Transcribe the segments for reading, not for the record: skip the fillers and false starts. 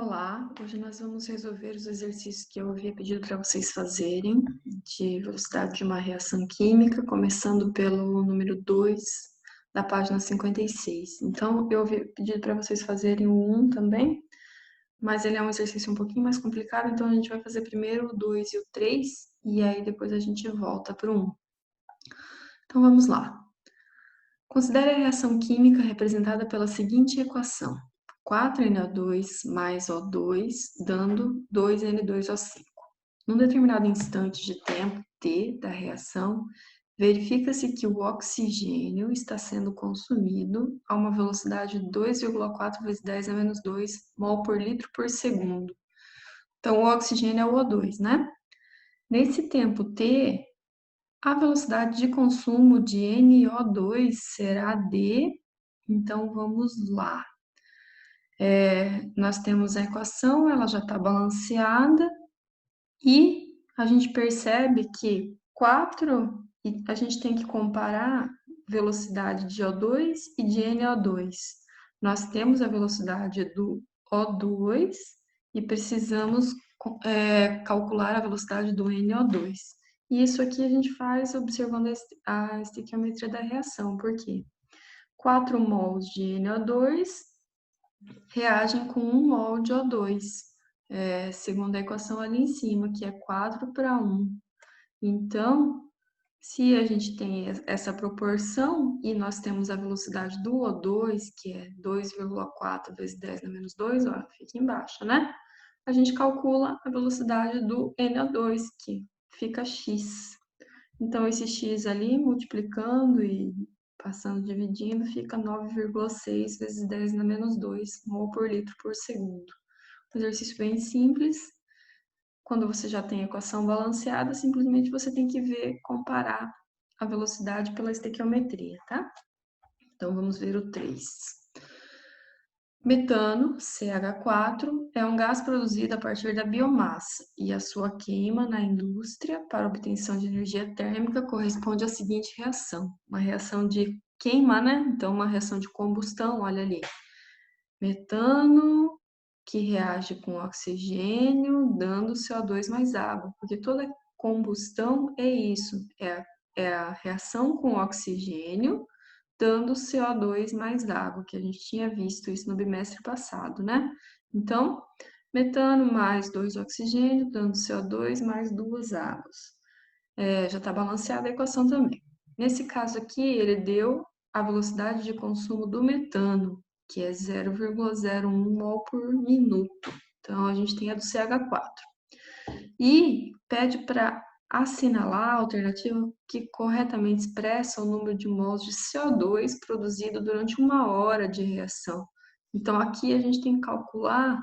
Olá, hoje nós vamos resolver os exercícios que eu havia pedido para vocês fazerem, de velocidade de uma reação química, começando pelo número 2 da página 56. Então, eu havia pedido para vocês fazerem o 1 também, mas ele é um exercício um pouquinho mais complicado, então a gente vai fazer primeiro o 2 e o 3, e aí depois a gente volta para o 1. Então, vamos lá. Considere a reação química representada pela seguinte equação: 4NO2 mais O2, dando 2N2O5. Num determinado instante de tempo, t, da reação, verifica-se que o oxigênio está sendo consumido a uma velocidade de 2,4 vezes 10 a menos 2 mol por litro por segundo. Então, o oxigênio é o O2, né? Nesse tempo t, a velocidade de consumo de NO2 será d. Então, vamos lá. Nós temos a equação, ela já está balanceada, e a gente percebe que a gente tem que comparar velocidade de O2 e de NO2. Nós temos a velocidade do O2 e precisamos calcular a velocidade do NO2. E isso aqui a gente faz observando a estequiometria da reação, porque 4 mols de NO2 reagem com 1 mol de O2, segundo a equação ali em cima, que é 4 para 1. Então, se a gente tem essa proporção e nós temos a velocidade do O2, que é 2,4 vezes 10 na menos 2, ó, fica embaixo, né? A gente calcula a velocidade do NO2, que fica x. Então, esse x ali, multiplicando e passando, dividindo, fica 9,6 vezes 10 na menos 2 mol por litro por segundo. Um exercício bem simples. Quando você já tem a equação balanceada, simplesmente você tem que ver, comparar a velocidade pela estequiometria, tá? Então, vamos ver o 3. Metano, CH4, é um gás produzido a partir da biomassa e a sua queima na indústria para obtenção de energia térmica corresponde à seguinte reação. Uma reação de queima, né? Então, uma reação de combustão, olha ali. Metano que reage com oxigênio, dando CO2 mais água, porque toda combustão é isso, é a reação com oxigênio, dando CO2 mais água, que a gente tinha visto isso no bimestre passado, né? Então, metano mais 2 oxigênio, dando CO2 mais 2 águas. Já está balanceada a equação também. Nesse caso aqui, ele deu a velocidade de consumo do metano, que é 0,01 mol por minuto. Então, a gente tem a do CH4. E pede para assinalar a alternativa que corretamente expressa o número de mols de CO2 produzido durante 1 hora de reação. Então, aqui a gente tem que calcular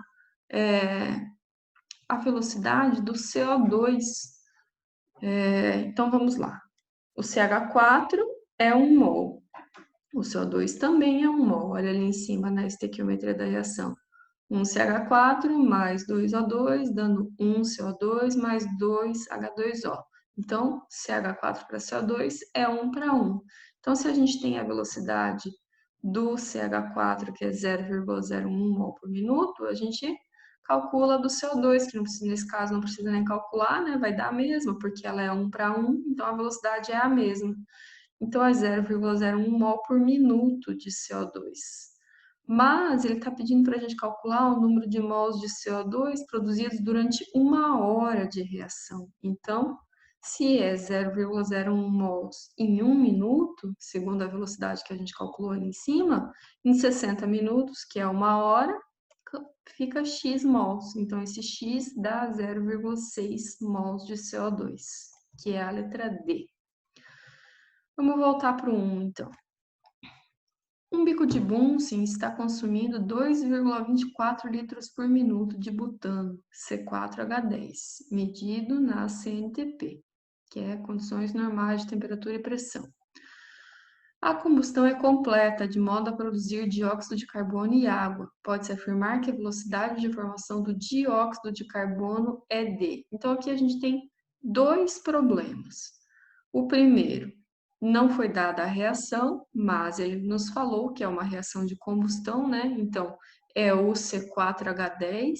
a velocidade do CO2. Então, vamos lá. O CH4 é 1 mol. O CO2 também é 1 mol. Olha ali em cima na estequiometria da reação. 1 CH4 mais 2O2, dando 1 CO2 mais 2 H2O. Então, CH4 para CO2 é 1 para 1. Então, se a gente tem a velocidade do CH4, que é 0,01 mol por minuto, a gente calcula do CO2, que não precisa, nesse caso não precisa nem calcular, né? Vai dar a mesma, porque ela é 1 para 1, então a velocidade é a mesma. Então, é 0,01 mol por minuto de CO2. Mas ele está pedindo para a gente calcular o número de mols de CO2 produzidos durante 1 hora de reação. Então, se é 0,01 mols em 1 minuto, segundo a velocidade que a gente calculou ali em cima, em 60 minutos, que é 1 hora, fica x mols. Então, esse x dá 0,6 mols de CO2, que é a letra D. Vamos voltar para o 1, então. Um bico de Bunsen está consumindo 2,24 litros por minuto de butano, C4H10, medido na CNTP, que é condições normais de temperatura e pressão. A combustão é completa, de modo a produzir dióxido de carbono e água. Pode-se afirmar que a velocidade de formação do dióxido de carbono é d. Então, aqui a gente tem dois problemas. O primeiro, não foi dada a reação, mas ele nos falou que é uma reação de combustão, né? Então, é o C4H10,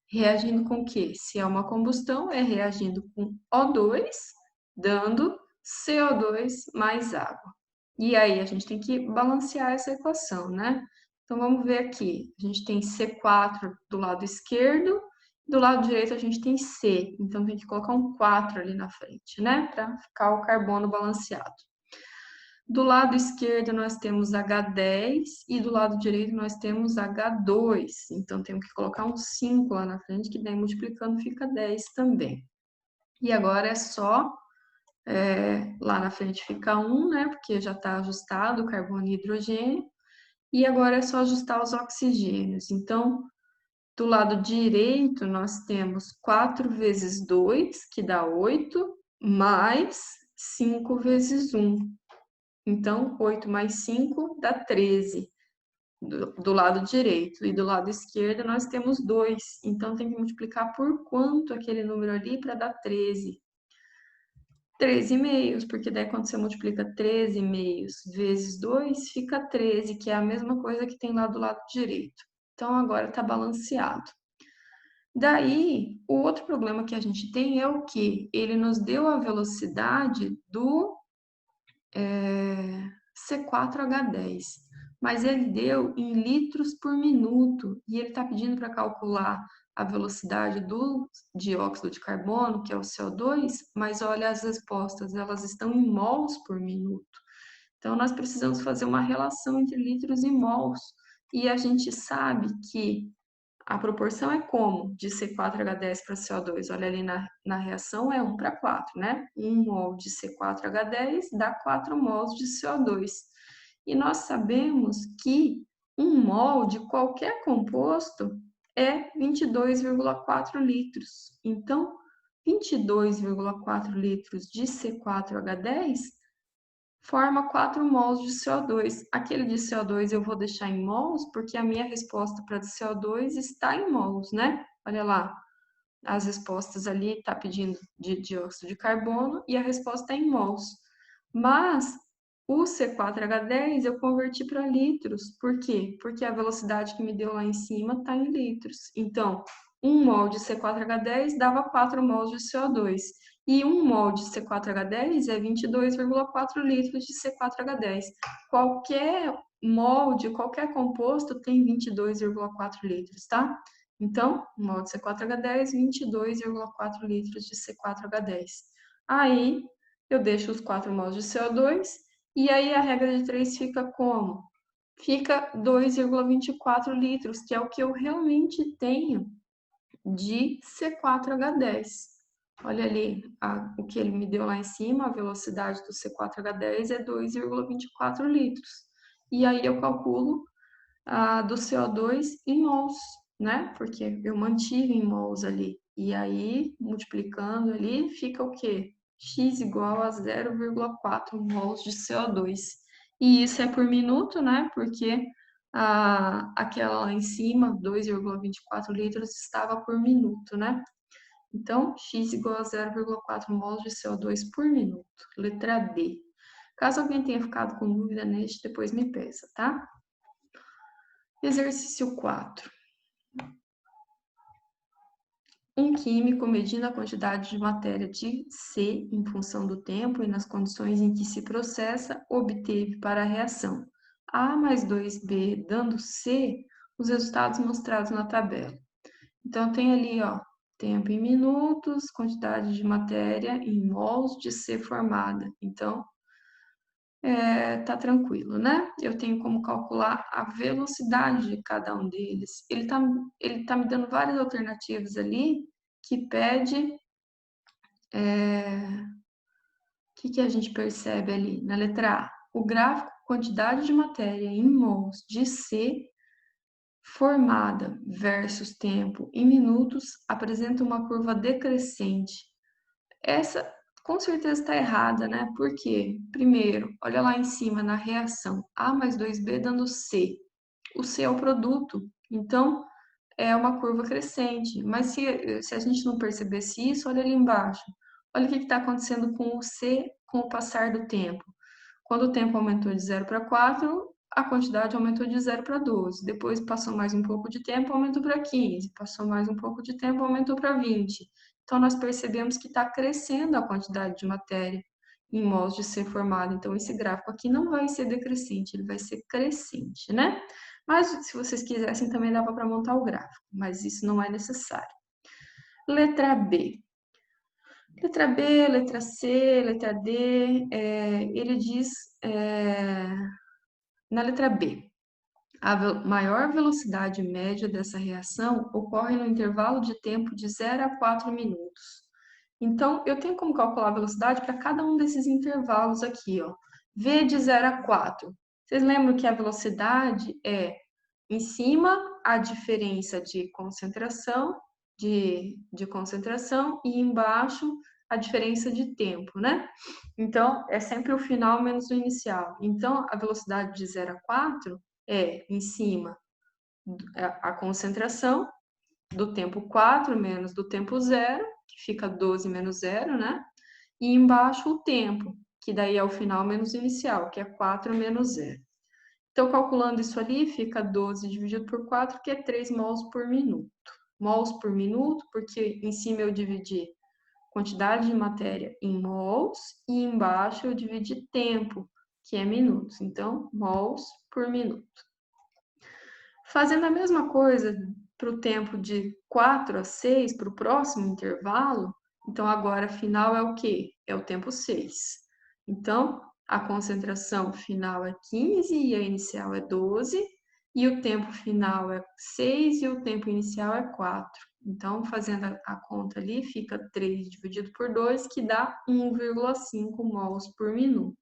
reagindo com o quê? Se é uma combustão, é reagindo com O2, dando CO2 mais água. E aí, a gente tem que balancear essa equação, né? Então, vamos ver aqui. A gente tem C4 do lado esquerdo, do lado direito a gente tem C. Então, tem que colocar um 4 ali na frente, né? Para ficar o carbono balanceado. Do lado esquerdo nós temos H10 e do lado direito nós temos H2. Então, temos que colocar um 5 lá na frente, que daí multiplicando fica 10 também. E agora é só, lá na frente fica 1, né? Porque já está ajustado o carbono e hidrogênio. E agora é só ajustar os oxigênios. Então, do lado direito nós temos 4 vezes 2, que dá 8, mais 5 vezes 1. Então, 8 mais 5 dá 13, do lado direito. E do lado esquerdo nós temos 2. Então, tem que multiplicar por quanto aquele número ali para dar 13? 13,5, porque daí quando você multiplica 13,5 vezes 2, fica 13, que é a mesma coisa que tem lá do lado direito. Então, agora está balanceado. Daí, o outro problema que a gente tem é o que? Ele nos deu a velocidade do C4H10, mas ele deu em litros por minuto e ele está pedindo para calcular a velocidade do dióxido de carbono, que é o CO2, mas olha as respostas, elas estão em mols por minuto. Então, nós precisamos fazer uma relação entre litros e mols, e a gente sabe que a proporção é como? De C4H10 para CO2. Olha ali na reação, é 1 para 4, né? 1 mol de C4H10 dá 4 mols de CO2. E nós sabemos que 1 mol de qualquer composto é 22,4 litros. Então, 22,4 litros de C4H10 forma 4 mols de CO2. Aquele de CO2 eu vou deixar em mols, porque a minha resposta para CO2 está em mols, né? Olha lá, as respostas ali está pedindo de dióxido de carbono e a resposta é em mols. Mas o C4H10 eu converti para litros. Por quê? Porque a velocidade que me deu lá em cima está em litros. Então, 1 mol de C4H10 dava 4 mols de CO2. E 1 mol de C4H10 é 22,4 litros de C4H10. Qualquer mol de qualquer composto tem 22,4 litros, tá? Então, 1 mol de C4H10, 22,4 litros de C4H10. Aí, eu deixo os 4 mols de CO2, e aí a regra de 3 fica como? Fica 2,24 litros, que é o que eu realmente tenho de C4H10. Olha ali, o que ele me deu lá em cima, a velocidade do C4H10 é 2,24 litros. E aí eu calculo a do CO2 em mols, né? Porque eu mantive em mols ali. E aí, multiplicando ali, fica o quê? X igual a 0,4 mols de CO2. E isso é por minuto, né? Porque aquela lá em cima, 2,24 litros, estava por minuto, né? Então, x igual a 0,4 mols de CO2 por minuto. Letra D. Caso alguém tenha ficado com dúvida neste, depois me peça, tá? Exercício 4. Um químico, medindo a quantidade de matéria de C em função do tempo e nas condições em que se processa, obteve para a reação A mais 2B dando C os resultados mostrados na tabela. Então, tem ali, ó, tempo em minutos, quantidade de matéria em mols de C formada. Então, tá tranquilo, né? Eu tenho como calcular a velocidade de cada um deles. Ele tá me dando várias alternativas ali que pede. O que a gente percebe ali? Na letra A, o gráfico quantidade de matéria em mols de C formada versus tempo em minutos apresenta uma curva decrescente. Essa com certeza está errada, né? Por quê? Primeiro, olha lá em cima na reação A mais 2B dando C. O C é o produto, então é uma curva crescente. Mas se a gente não percebesse isso, olha ali embaixo. Olha o que está acontecendo com o C com o passar do tempo. Quando o tempo aumentou de 0 para 4, a quantidade aumentou de 0 para 12. Depois passou mais um pouco de tempo, aumentou para 15. Passou mais um pouco de tempo, aumentou para 20. Então, nós percebemos que está crescendo a quantidade de matéria em mols de ser formada. Então, esse gráfico aqui não vai ser decrescente, ele vai ser crescente, né? Mas, se vocês quisessem, também dava para montar o gráfico, mas isso não é necessário. Letra B. Letra B, letra C, letra D, ele diz, na letra B, a maior velocidade média dessa reação ocorre no intervalo de tempo de 0 a 4 minutos. Então, eu tenho como calcular a velocidade para cada um desses intervalos aqui, ó. V de 0 a 4. Vocês lembram que a velocidade é em cima a diferença de concentração, de concentração, e embaixo a diferença de tempo, né? Então, é sempre o final menos o inicial. Então, a velocidade de 0 a 4 é em cima a concentração do tempo 4 menos do tempo 0, que fica 12 menos 0, né? E embaixo o tempo, que daí é o final menos o inicial, que é 4 menos 0. Então, calculando isso ali, fica 12 dividido por 4, que é 3 mols por minuto. Mols por minuto, porque em cima eu dividi quantidade de matéria em mols e embaixo eu dividi tempo, que é minutos. Então, mols por minuto. Fazendo a mesma coisa para o tempo de 4 a 6, para o próximo intervalo, então agora final é o quê? É o tempo 6. Então, a concentração final é 15 e a inicial é 12, e o tempo final é 6 e o tempo inicial é 4. Então, fazendo a conta ali, fica 3 dividido por 2, que dá 1,5 mols por minuto.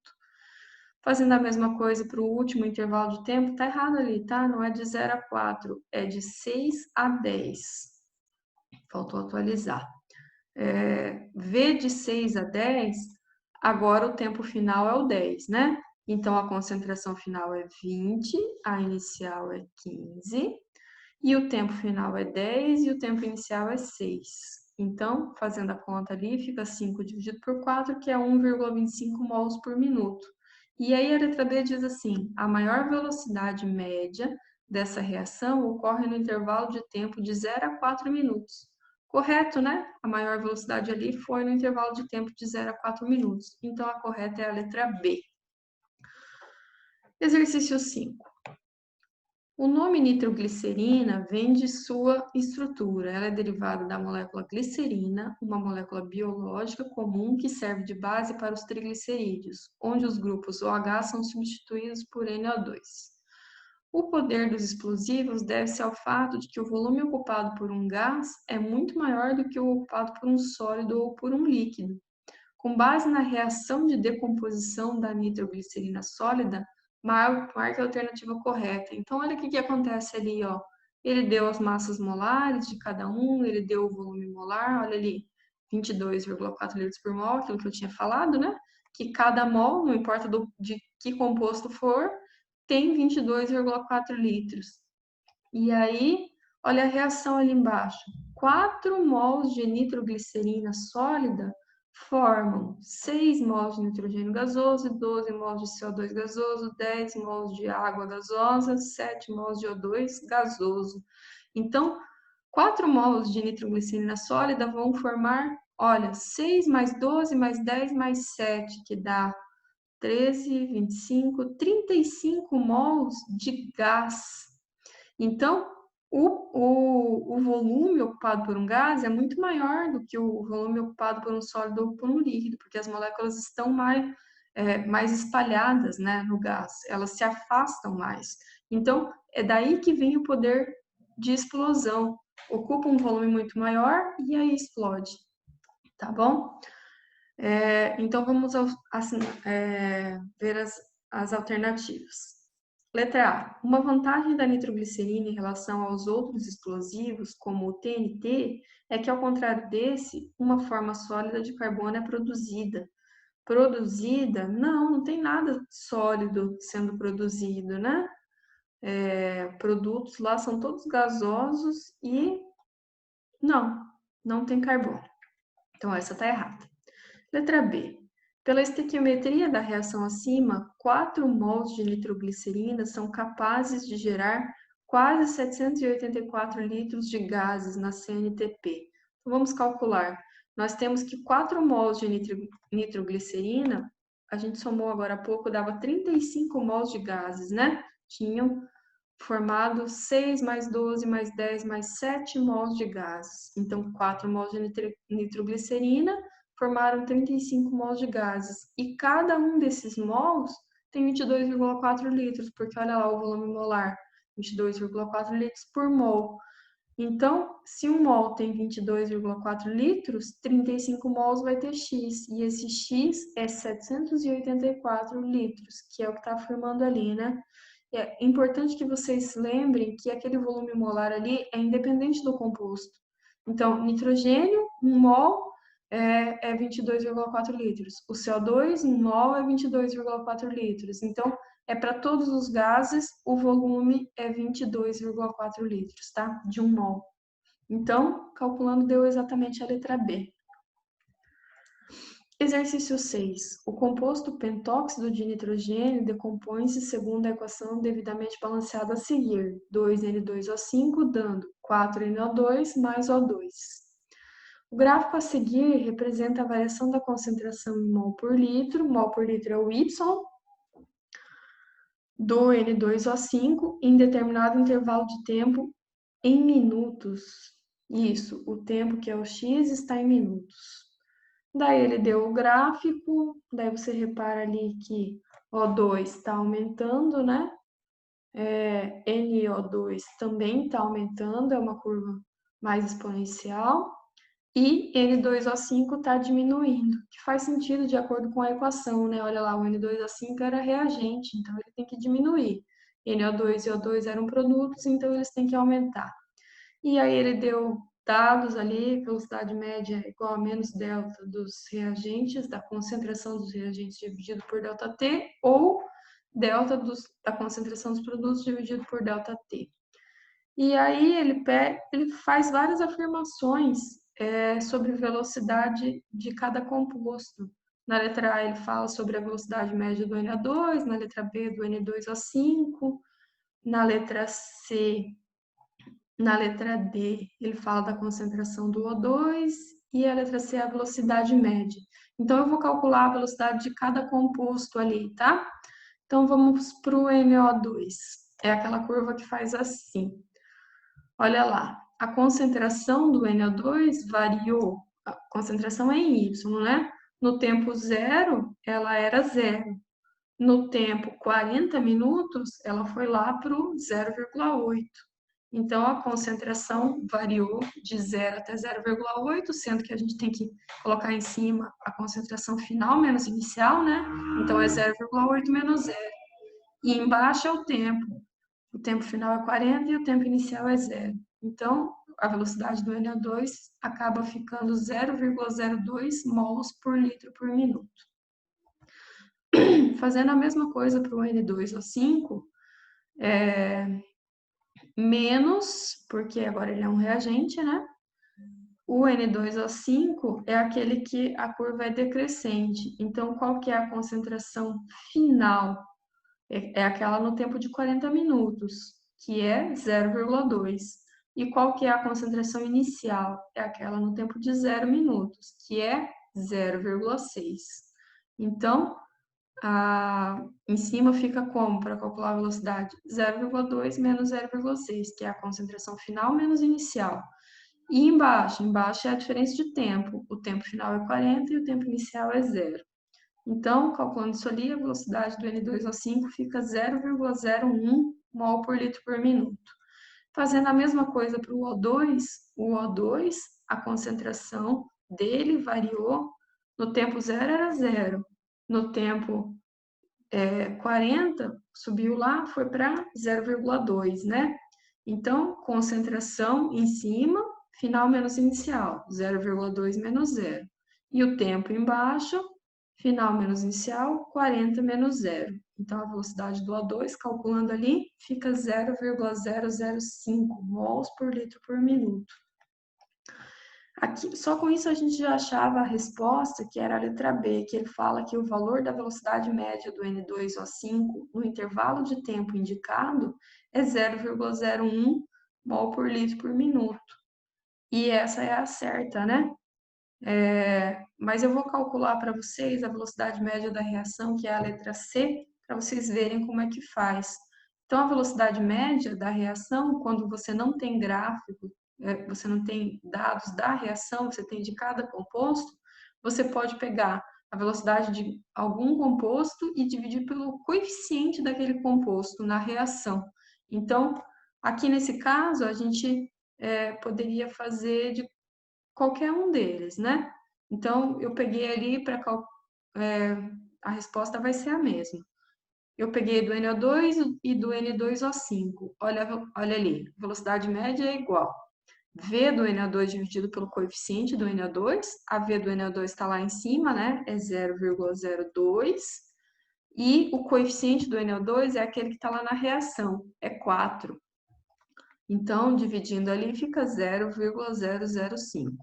Fazendo a mesma coisa para o último intervalo de tempo, tá errado ali, tá? Não é de 0 a 4, é de 6 a 10. Faltou atualizar. V de 6 a 10, agora o tempo final é o 10, né? Então, a concentração final é 20, a inicial é 15, e o tempo final é 10 e o tempo inicial é 6. Então, fazendo a conta ali, fica 5 dividido por 4, que é 1,25 mols por minuto. E aí a letra B diz assim: a maior velocidade média dessa reação ocorre no intervalo de tempo de 0 a 4 minutos. Correto, né? A maior velocidade ali foi no intervalo de tempo de 0 a 4 minutos. Então, a correta é a letra B. Exercício 5. O nome nitroglicerina vem de sua estrutura. Ela é derivada da molécula glicerina, uma molécula biológica comum que serve de base para os triglicerídeos, onde os grupos OH são substituídos por NO2. O poder dos explosivos deve-se ao fato de que o volume ocupado por um gás é muito maior do que o ocupado por um sólido ou por um líquido. Com base na reação de decomposição da nitroglicerina sólida, marque a alternativa correta. Então, olha o que acontece ali, ó. Ele deu as massas molares de cada um, ele deu o volume molar, olha ali, 22,4 litros por mol, aquilo que eu tinha falado, né? Que cada mol, não importa de que composto for, tem 22,4 litros. E aí, olha a reação ali embaixo. 4 mols de nitroglicerina sólida formam 6 mols de nitrogênio gasoso, 12 mols de CO2 gasoso, 10 mols de água gasosa, 7 mols de O2 gasoso. Então, 4 mols de nitroglicerina sólida vão formar, olha, 6 mais 12 mais 10 mais 7, que dá 13, 25, 35 mols de gás. Então, o volume ocupado por um gás é muito maior do que o volume ocupado por um sólido ou por um líquido, porque as moléculas estão mais espalhadas, né, no gás, elas se afastam mais. Então, é daí que vem o poder de explosão. Ocupa um volume muito maior e aí explode, tá bom? Então, vamos ver as alternativas. Letra A. Uma vantagem da nitroglicerina em relação aos outros explosivos, como o TNT, é que, ao contrário desse, uma forma sólida de carbono é produzida. Produzida? Não tem nada sólido sendo produzido, né? Produtos lá são todos gasosos e não tem carbono. Então, essa está errada. Letra B. Pela estequiometria da reação acima, 4 mols de nitroglicerina são capazes de gerar quase 784 litros de gases na CNTP. Então, vamos calcular. Nós temos que 4 mols de nitroglicerina, a gente somou agora há pouco, dava 35 mols de gases, né? Tinham formado 6 mais 12 mais 10 mais 7 mols de gases. Então, 4 mols de nitroglicerina formaram 35 mols de gases. E cada um desses mols tem 22,4 litros, porque olha lá o volume molar, 22,4 litros por mol. Então, se um mol tem 22,4 litros, 35 mols vai ter X, e esse X é 784 litros, que é o que está formando ali, né? É importante que vocês lembrem que aquele volume molar ali é independente do composto. Então, nitrogênio, 1 mol é 22,4 litros. O CO2, 1 mol é 22,4 litros. Então, para todos os gases, o volume é 22,4 litros, tá? De 1 mol. Então, calculando, deu exatamente a letra B. Exercício 6. O composto pentóxido de nitrogênio decompõe-se segundo a equação devidamente balanceada a seguir, 2N2O5 dando 4NO2 mais O2. O gráfico a seguir representa a variação da concentração em mol por litro é o Y, do N2O5 em determinado intervalo de tempo em minutos. Isso, o tempo que é o X está em minutos. Daí ele deu o gráfico, daí você repara ali que O2 está aumentando, né? NO2 também está aumentando, é uma curva mais exponencial. E N2O5 está diminuindo, que faz sentido de acordo com a equação, né? Olha lá, o N2O5 era reagente, então ele tem que diminuir. NO2 e O2 eram produtos, então eles têm que aumentar. E aí ele deu dados ali, velocidade média igual a menos delta dos reagentes, da concentração dos reagentes dividido por ΔT, ou delta da concentração dos produtos dividido por ΔT. E aí ele faz várias afirmações sobre velocidade de cada composto. Na letra A ele fala sobre a velocidade média do NO2, na letra B do N2O5, na letra C, na letra D ele fala da concentração do O2 e a letra C é a velocidade média. Então eu vou calcular a velocidade de cada composto ali, tá? Então vamos para o NO2. É aquela curva que faz assim. Olha lá, a concentração do NO2 variou, a concentração é em Y, né? No tempo zero, ela era 0. No tempo 40 minutos, ela foi lá para o 0,8. Então, a concentração variou de 0 até 0,8, sendo que a gente tem que colocar em cima a concentração final menos inicial, né? Então, é 0,8 menos 0. E embaixo é o tempo. O tempo final é 40 e o tempo inicial é 0. Então, a velocidade do NO2 acaba ficando 0,02 mols por litro por minuto. Fazendo a mesma coisa para o N2O5, menos, porque agora ele é um reagente, né? O N2O5 é aquele que a curva é decrescente. Então, qual que é a concentração final? É aquela no tempo de 40 minutos, que é 0,2. E qual que é a concentração inicial? É aquela no tempo de 0 minutos, que é 0,6. Então, em cima fica como para calcular a velocidade? 0,2 menos 0,6, que é a concentração final menos inicial. E embaixo é a diferença de tempo. O tempo final é 40 e o tempo inicial é 0. Então, calculando isso ali, a velocidade do N2O5 fica 0,01 mol por litro por minuto. Fazendo a mesma coisa para o O2, a concentração dele variou. No tempo 0 era 0. No tempo 40, subiu lá, foi para 0,2, né? Então, concentração em cima, final menos inicial, 0,2 menos 0. E o tempo embaixo, final menos inicial, 40 menos 0. Então, a velocidade do O2, calculando ali, fica 0,005 mols por litro por minuto. Aqui, só com isso a gente já achava a resposta, que era a letra B, que ele fala que o valor da velocidade média do N2O5 no intervalo de tempo indicado é 0,01 mol por litro por minuto. E essa é a certa, né? Mas eu vou calcular para vocês a velocidade média da reação, que é a letra C, para vocês verem como é que faz. Então, a velocidade média da reação, quando você não tem gráfico, você não tem dados da reação, você tem de cada composto, você pode pegar a velocidade de algum composto e dividir pelo coeficiente daquele composto na reação. Então, aqui nesse caso, a gente poderia fazer de qualquer um deles, né? Então, eu peguei ali para a resposta vai ser a mesma. Eu peguei do NO2 e do N2O5. Olha ali, velocidade média é igual. V do NO2 dividido pelo coeficiente do NO2. A V do NO2 está lá em cima, né? É 0,02. E o coeficiente do NO2 é aquele que está lá na reação, é 4. Então, dividindo ali, fica 0,005.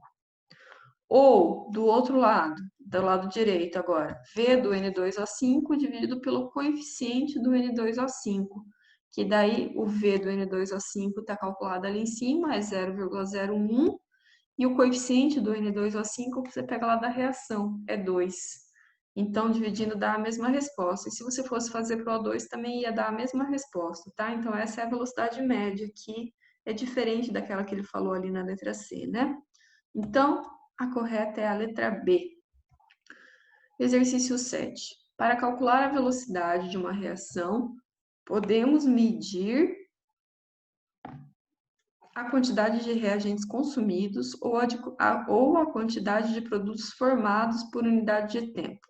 Ou, do outro lado, do lado direito agora, V do N2O5 dividido pelo coeficiente do N2O5, que daí o V do N2O5 está calculado ali em cima, é 0,01, e o coeficiente do N2O5 que você pega lá da reação, é 2. Então, dividindo dá a mesma resposta. E se você fosse fazer para o O2, também ia dar a mesma resposta, tá? Então, essa é a velocidade média, que é diferente daquela que ele falou ali na letra C, né? Então, a correta é a letra B. Exercício 7. Para calcular a velocidade de uma reação, podemos medir a quantidade de reagentes consumidos ou a quantidade de produtos formados por unidade de tempo.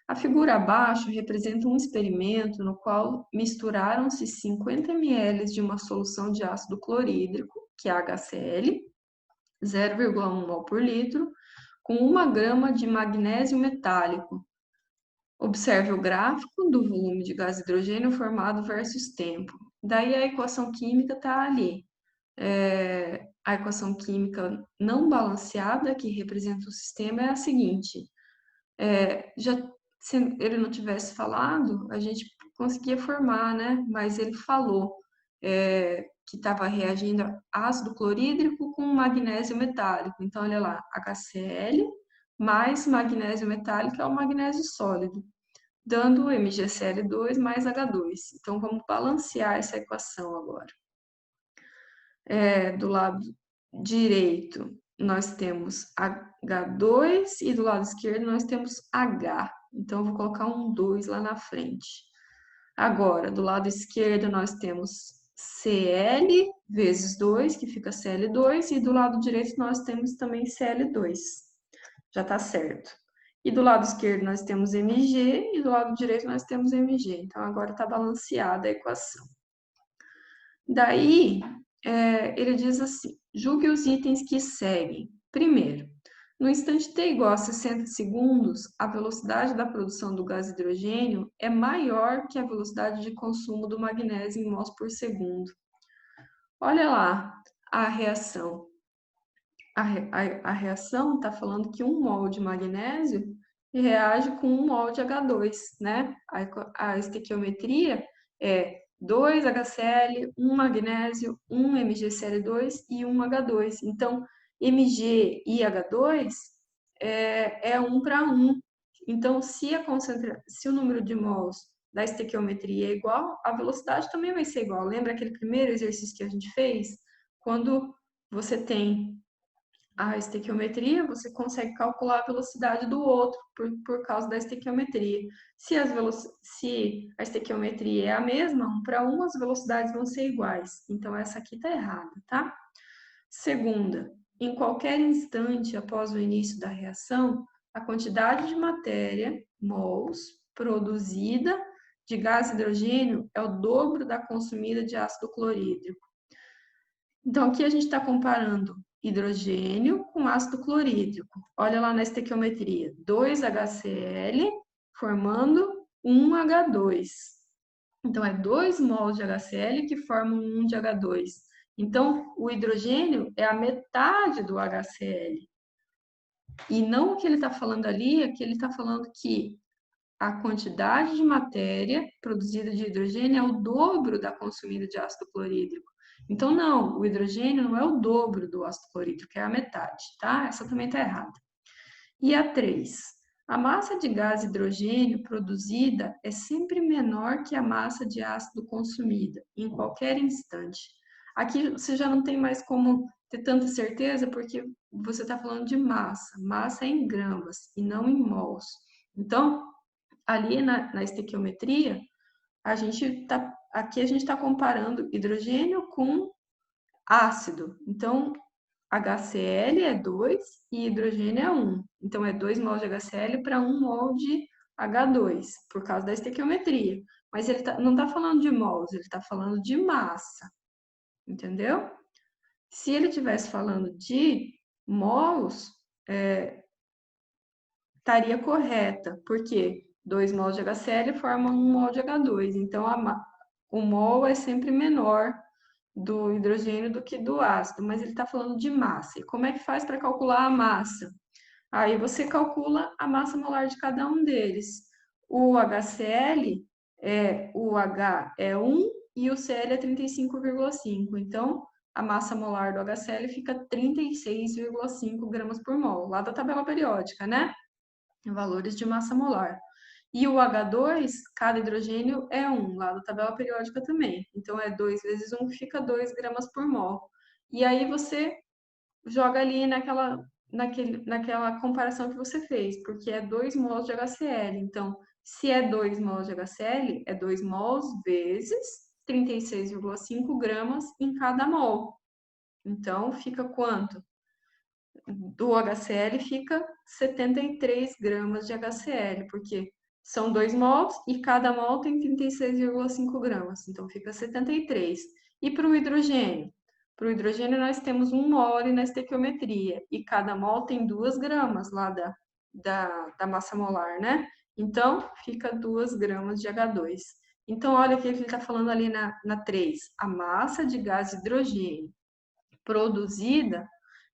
A figura abaixo representa um experimento no qual misturaram-se 50 ml de uma solução de ácido clorídrico, que é HCl, 0,1 mol por litro, com 1 grama de magnésio metálico. Observe o gráfico do volume de gás hidrogênio formado versus tempo. Daí a equação química está ali. A equação química não balanceada, que representa o sistema, é a seguinte. Se ele não tivesse falado, a gente conseguia formar, né? Mas ele falou que estava reagindo ácido clorídrico com magnésio metálico. Então, olha lá, HCl mais magnésio metálico é o magnésio sólido, dando MgCl2 mais H2. Então, vamos balancear essa equação agora. Do lado direito, nós temos H2 e do lado esquerdo nós temos H. Então, eu vou colocar um 2 lá na frente. Agora, do lado esquerdo, nós temos Cl vezes 2, que fica Cl2, e do lado direito nós temos também Cl2. Já está certo. E do lado esquerdo nós temos Mg, e do lado direito nós temos Mg. Então, agora está balanceada a equação. Daí, ele diz assim, julgue os itens que seguem. Primeiro, no instante t igual a 60 segundos, a velocidade da produção do gás hidrogênio é maior que a velocidade de consumo do magnésio em mols por segundo. Olha lá a reação. A reação está falando que 1 mol de magnésio reage com 1 mol de H2, né? A estequiometria é 2 HCl, 1 magnésio, 1 MgCl2 e 1 H2. Então, Mg e H2 é 1 para 1. Então, se o número de mols da estequiometria é igual, a velocidade também vai ser igual. Lembra aquele primeiro exercício que a gente fez? Quando você tem a estequiometria, você consegue calcular a velocidade do outro por causa da estequiometria. Se a estequiometria é a mesma, 1 para 1, as velocidades vão ser iguais. Então, essa aqui está errada, tá? Segunda, em qualquer instante após o início da reação, a quantidade de matéria, mols, produzida de gás hidrogênio é o dobro da consumida de ácido clorídrico. Então, aqui a gente está comparando hidrogênio com ácido clorídrico. Olha lá na estequiometria, 2 HCl formando 1 H2. Então, é 2 mols de HCl que formam 1 de H2. Então, o hidrogênio é a metade do HCl. E não o que ele está falando ali, é que ele está falando que a quantidade de matéria produzida de hidrogênio é o dobro da consumida de ácido clorídrico. Então, não, o hidrogênio não é o dobro do ácido clorídrico, é a metade, tá? Essa também está errada. E a 3. A massa de gás hidrogênio produzida é sempre menor que a massa de ácido consumida, em qualquer instante. Aqui você já não tem mais como ter tanta certeza, porque você está falando de massa. Massa é em gramas e não em mols. Então, ali na estequiometria, aqui a gente está comparando hidrogênio com ácido. Então, HCl é 2 e hidrogênio é 1. Então, é 2 mols de HCl para 1 mol de H2, por causa da estequiometria. Mas ele não está falando de mols, ele está falando de massa. Entendeu? Se ele estivesse falando de mols, estaria correta, porque 2 mols de HCl formam 1 mol de H2. Então, o mol é sempre menor do hidrogênio do que do ácido, mas ele está falando de massa. E como é que faz para calcular a massa? Aí você calcula a massa molar de cada um deles. O HCl, o H é 1 e o Cl é 35,5. Então, a massa molar do HCl fica 36,5 gramas por mol, lá da tabela periódica, né? Valores de massa molar. E o H2, cada hidrogênio é 1, lá da tabela periódica também. Então, é 2 vezes 1, fica 2 gramas por mol. E aí você joga ali naquela comparação que você fez, porque é 2 mols de HCl. Então, se é 2 mols de HCl, é 2 mols vezes 36,5 gramas em cada mol. Então, fica quanto? Do HCl fica 73 gramas de HCl, porque são 2 mols e cada mol tem 36,5 gramas, então fica 73. E para o hidrogênio? Para o hidrogênio nós temos 1 mol ali na estequiometria, e cada mol tem 2 gramas lá da massa molar, né? Então, fica 2 gramas de H2. Então, olha o que ele está falando ali na 3. A massa de gás hidrogênio produzida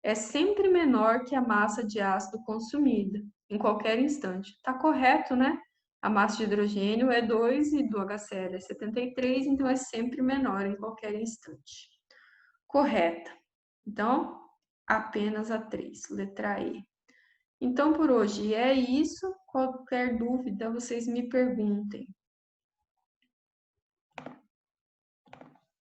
é sempre menor que a massa de ácido consumida, em qualquer instante. Está correto, né? A massa de hidrogênio é 2 e do HCl é 73, então é sempre menor em qualquer instante. Correta. Então, apenas a 3, letra E. Então, por hoje é isso. Qualquer dúvida, vocês me perguntem.